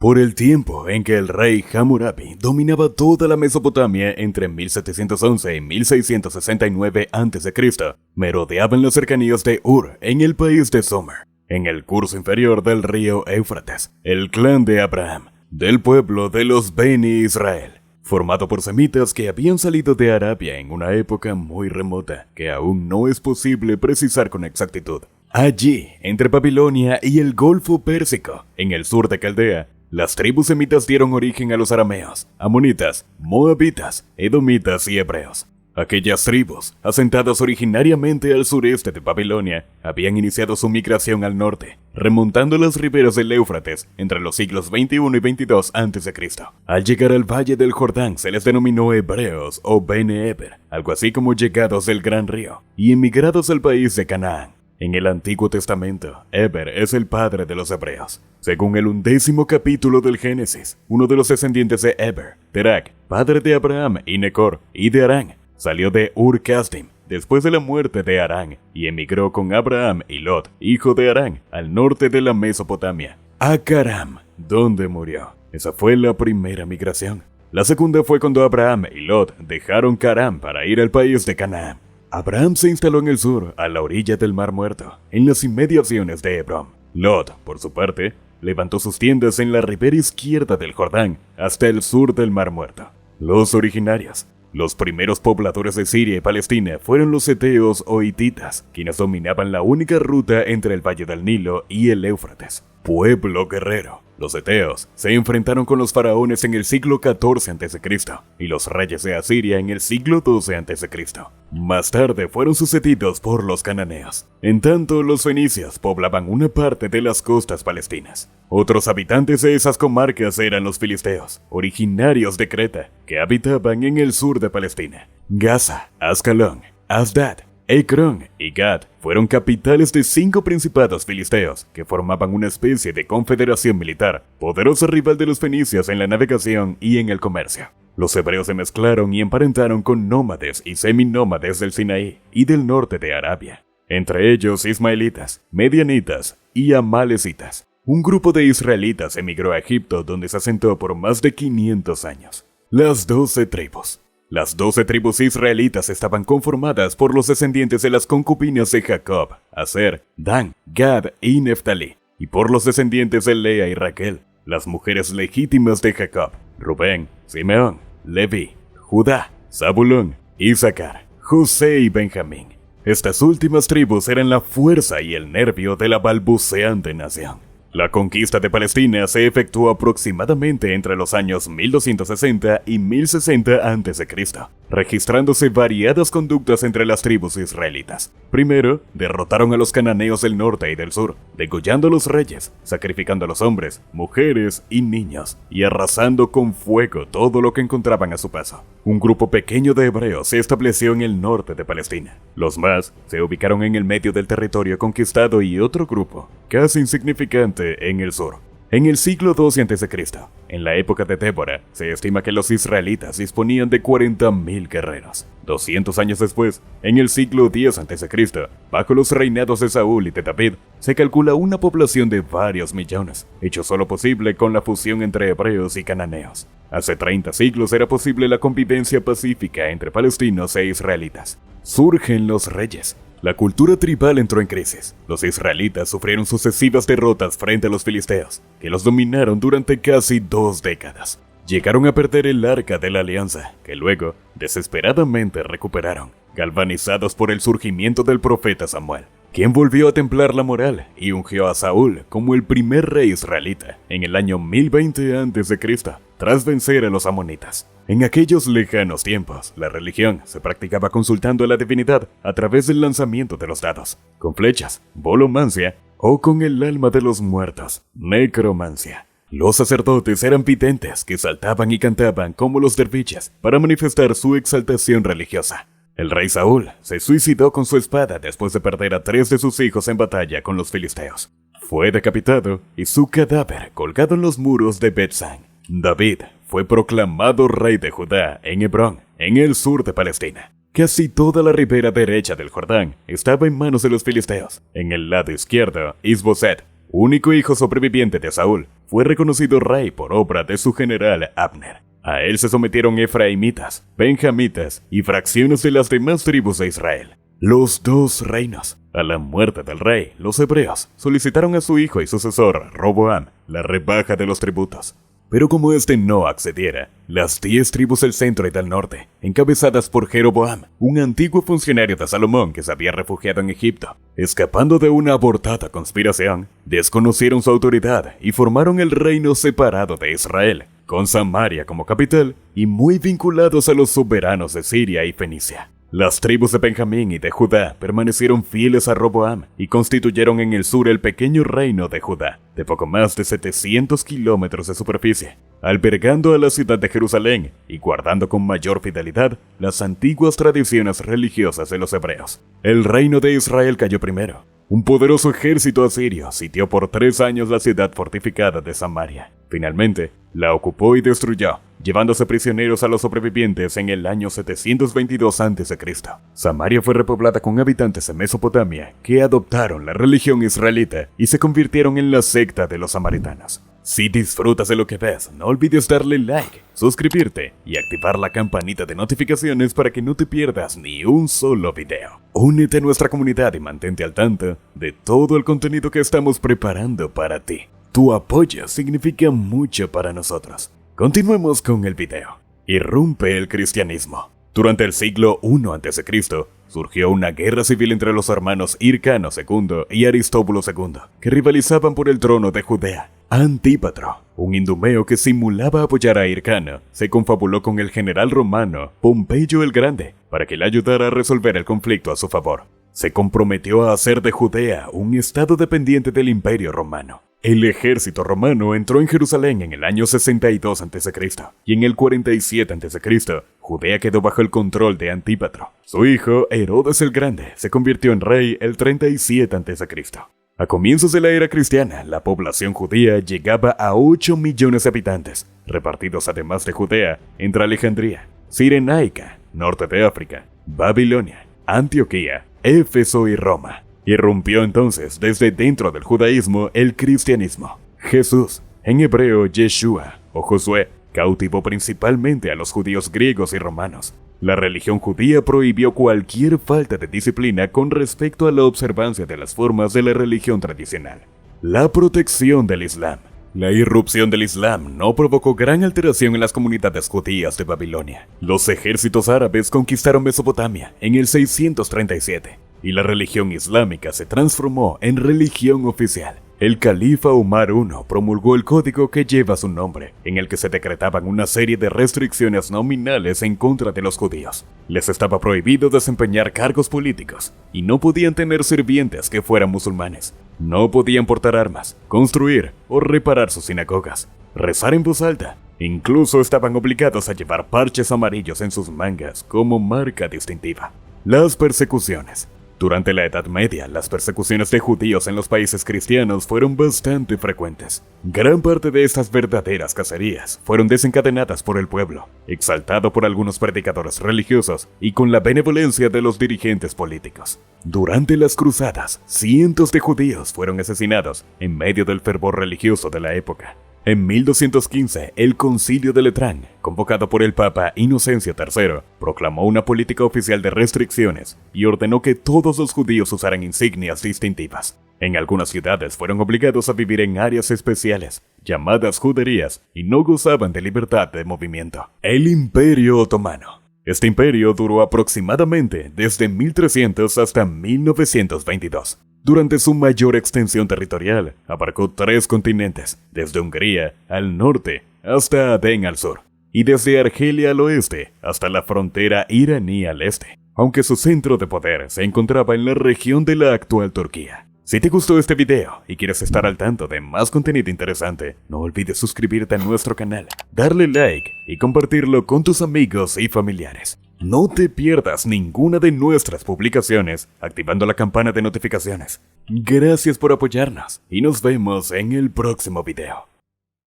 Por el tiempo en que el rey Hammurabi dominaba toda la Mesopotamia entre 1711 y 1669 a.C., merodeaba en las cercanías de Ur, en el país de Sumer, en el curso inferior del río Éufrates, el clan de Abraham, del pueblo de los Beni Israel, formado por semitas que habían salido de Arabia en una época muy remota que aún no es posible precisar con exactitud. Allí, entre Babilonia y el Golfo Pérsico, en el sur de Caldea, las tribus semitas dieron origen a los arameos, amonitas, moabitas, edomitas y hebreos. Aquellas tribus, asentadas originariamente al sureste de Babilonia, habían iniciado su migración al norte, remontando las riberas del Éufrates entre los siglos XXI y XXII a.C. Al llegar al valle del Jordán se les denominó hebreos o Bene Eber, algo así como llegados del Gran Río, y emigrados al país de Canaán. En el Antiguo Testamento, Eber es el padre de los hebreos. Según el 11º capítulo del Génesis, uno de los descendientes de Eber, Terak, padre de Abraham y Necor y de Harán, salió de Ur-Kasdim después de la muerte de Harán y emigró con Abraham y Lot, hijo de Harán, al norte de la Mesopotamia, a Caram, donde murió. Esa fue la primera migración. La segunda fue cuando Abraham y Lot dejaron Caram para ir al país de Canaán. Abraham se instaló en el sur, a la orilla del Mar Muerto, en las inmediaciones de Hebrón. Lot, por su parte, levantó sus tiendas en la ribera izquierda del Jordán, hasta el sur del Mar Muerto. Los originarios, los primeros pobladores de Siria y Palestina fueron los eteos o hititas, quienes dominaban la única ruta entre el Valle del Nilo y el Éufrates. Pueblo guerrero. Los eteos se enfrentaron con los faraones en el siglo XIV a.C. y los reyes de Asiria en el siglo XII a.C. Más tarde fueron sucedidos por los cananeos. En tanto, los fenicios poblaban una parte de las costas palestinas. Otros habitantes de esas comarcas eran los filisteos, originarios de Creta, que habitaban en el sur de Palestina. Gaza, Ascalón, Asdad, Ecrón y Gad fueron capitales de 5 principados filisteos que formaban una especie de confederación militar, poderosa rival de los fenicios en la navegación y en el comercio. Los hebreos se mezclaron y emparentaron con nómades y seminómades del Sinaí y del norte de Arabia, entre ellos ismaelitas, medianitas y amalecitas. Un grupo de israelitas emigró a Egipto, donde se asentó por más de 500 años. Las 12 tribus. Las 12 tribus israelitas estaban conformadas por los descendientes de las concubinas de Jacob, Aser, Dan, Gad y Neftalí, y por los descendientes de Lea y Raquel, las mujeres legítimas de Jacob, Rubén, Simeón, Leví, Judá, Zabulón, Isaacar, José y Benjamín. Estas últimas tribus eran la fuerza y el nervio de la balbuceante nación. La conquista de Palestina se efectuó aproximadamente entre los años 1260 y 1060 a.C., registrándose variadas conductas entre las tribus israelitas. Primero, derrotaron a los cananeos del norte y del sur, degollando a los reyes, sacrificando a los hombres, mujeres y niños, y arrasando con fuego todo lo que encontraban a su paso. Un grupo pequeño de hebreos se estableció en el norte de Palestina. Los más se ubicaron en el medio del territorio conquistado y otro grupo, casi insignificante, en el sur. En el siglo XII a.C., en la época de Débora, se estima que los israelitas disponían de 40.000 guerreros. 200 años después, en el siglo X a.C., bajo los reinados de Saúl y de David, se calcula una población de varios millones, hecho solo posible con la fusión entre hebreos y cananeos. Hace 30 siglos era posible la convivencia pacífica entre palestinos e israelitas. Surgen los reyes. La cultura tribal entró en crisis. Los israelitas sufrieron sucesivas derrotas frente a los filisteos, que los dominaron durante casi 2 décadas. Llegaron a perder el Arca de la Alianza, que luego, desesperadamente recuperaron, galvanizados por el surgimiento del profeta Samuel, quien volvió a templar la moral y ungió a Saúl como el primer rey israelita en el año 1020 a.C., tras vencer a los amonitas. En aquellos lejanos tiempos, la religión se practicaba consultando a la divinidad a través del lanzamiento de los dados, con flechas, volomancia o con el alma de los muertos, necromancia. Los sacerdotes eran videntes que saltaban y cantaban como los derviches para manifestar su exaltación religiosa. El rey Saúl se suicidó con su espada después de perder a 3 de sus hijos en batalla con los filisteos. Fue decapitado y su cadáver colgado en los muros de Bet-San. David fue proclamado rey de Judá en Hebrón, en el sur de Palestina. Casi toda la ribera derecha del Jordán estaba en manos de los filisteos. En el lado izquierdo, Isboset, único hijo sobreviviente de Saúl, fue reconocido rey por obra de su general Abner. A él se sometieron efraimitas, benjamitas y fracciones de las demás tribus de Israel. Los dos reinos. A la muerte del rey, los hebreos solicitaron a su hijo y sucesor, Roboam, la rebaja de los tributos. Pero como este no accediera, las 10 tribus del centro y del norte, encabezadas por Jeroboam, un antiguo funcionario de Salomón que se había refugiado en Egipto, escapando de una abortada conspiración, desconocieron su autoridad y formaron el reino separado de Israel, con Samaria como capital y muy vinculados a los soberanos de Siria y Fenicia. Las tribus de Benjamín y de Judá permanecieron fieles a Roboam y constituyeron en el sur el pequeño reino de Judá, de poco más de 700 kilómetros de superficie, albergando a la ciudad de Jerusalén y guardando con mayor fidelidad las antiguas tradiciones religiosas de los hebreos. El reino de Israel cayó primero. Un poderoso ejército asirio sitió por 3 años la ciudad fortificada de Samaria. Finalmente, la ocupó y destruyó, llevándose prisioneros a los sobrevivientes en el año 722 a.C. Samaria fue repoblada con habitantes de Mesopotamia que adoptaron la religión israelita y se convirtieron en la secta de los samaritanos. Si disfrutas de lo que ves, no olvides darle like, suscribirte y activar la campanita de notificaciones para que no te pierdas ni un solo video. Únete a nuestra comunidad y mantente al tanto de todo el contenido que estamos preparando para ti. Tu apoyo significa mucho para nosotros. Continuemos con el video. Irrumpe el cristianismo. Durante el siglo I a.C., surgió una guerra civil entre los hermanos Hircano II y Aristóbulo II, que rivalizaban por el trono de Judea. Antípatro, un idumeo que simulaba apoyar a Hircano, se confabuló con el general romano Pompeyo el Grande para que le ayudara a resolver el conflicto a su favor. Se comprometió a hacer de Judea un estado dependiente del Imperio Romano. El ejército romano entró en Jerusalén en el año 62 a.C. y en el 47 a.C. Judea quedó bajo el control de Antípatro. Su hijo, Herodes el Grande, se convirtió en rey el 37 a.C. A comienzos de la era cristiana, la población judía llegaba a 8 millones de habitantes, repartidos además de Judea entre Alejandría, Cirenaica, norte de África, Babilonia, Antioquía, Éfeso y Roma. Irrumpió entonces desde dentro del judaísmo el cristianismo. Jesús, en hebreo Yeshua o Josué, cautivó principalmente a los judíos griegos y romanos. La religión judía prohibió cualquier falta de disciplina con respecto a la observancia de las formas de la religión tradicional. La protección del Islam. La irrupción del Islam no provocó gran alteración en las comunidades judías de Babilonia. Los ejércitos árabes conquistaron Mesopotamia en el 637 y la religión islámica se transformó en religión oficial. El califa Umar I promulgó el código que lleva su nombre, en el que se decretaban una serie de restricciones nominales en contra de los judíos. Les estaba prohibido desempeñar cargos políticos, y no podían tener sirvientes que fueran musulmanes. No podían portar armas, construir o reparar sus sinagogas, rezar en voz alta. Incluso estaban obligados a llevar parches amarillos en sus mangas como marca distintiva. Las persecuciones. Durante la Edad Media, las persecuciones de judíos en los países cristianos fueron bastante frecuentes. Gran parte de estas verdaderas cacerías fueron desencadenadas por el pueblo, exaltado por algunos predicadores religiosos y con la benevolencia de los dirigentes políticos. Durante las cruzadas, cientos de judíos fueron asesinados en medio del fervor religioso de la época. En 1215, el Concilio de Letrán, convocado por el Papa Inocencio III, proclamó una política oficial de restricciones y ordenó que todos los judíos usaran insignias distintivas. En algunas ciudades fueron obligados a vivir en áreas especiales, llamadas juderías, y no gozaban de libertad de movimiento. El Imperio Otomano. Este imperio duró aproximadamente desde 1300 hasta 1922. Durante su mayor extensión territorial, abarcó 3 continentes, desde Hungría al norte hasta Adén al sur, y desde Argelia al oeste hasta la frontera iraní al este, aunque su centro de poder se encontraba en la región de la actual Turquía. Si te gustó este video y quieres estar al tanto de más contenido interesante, no olvides suscribirte a nuestro canal, darle like y compartirlo con tus amigos y familiares. No te pierdas ninguna de nuestras publicaciones activando la campana de notificaciones. Gracias por apoyarnos y nos vemos en el próximo video.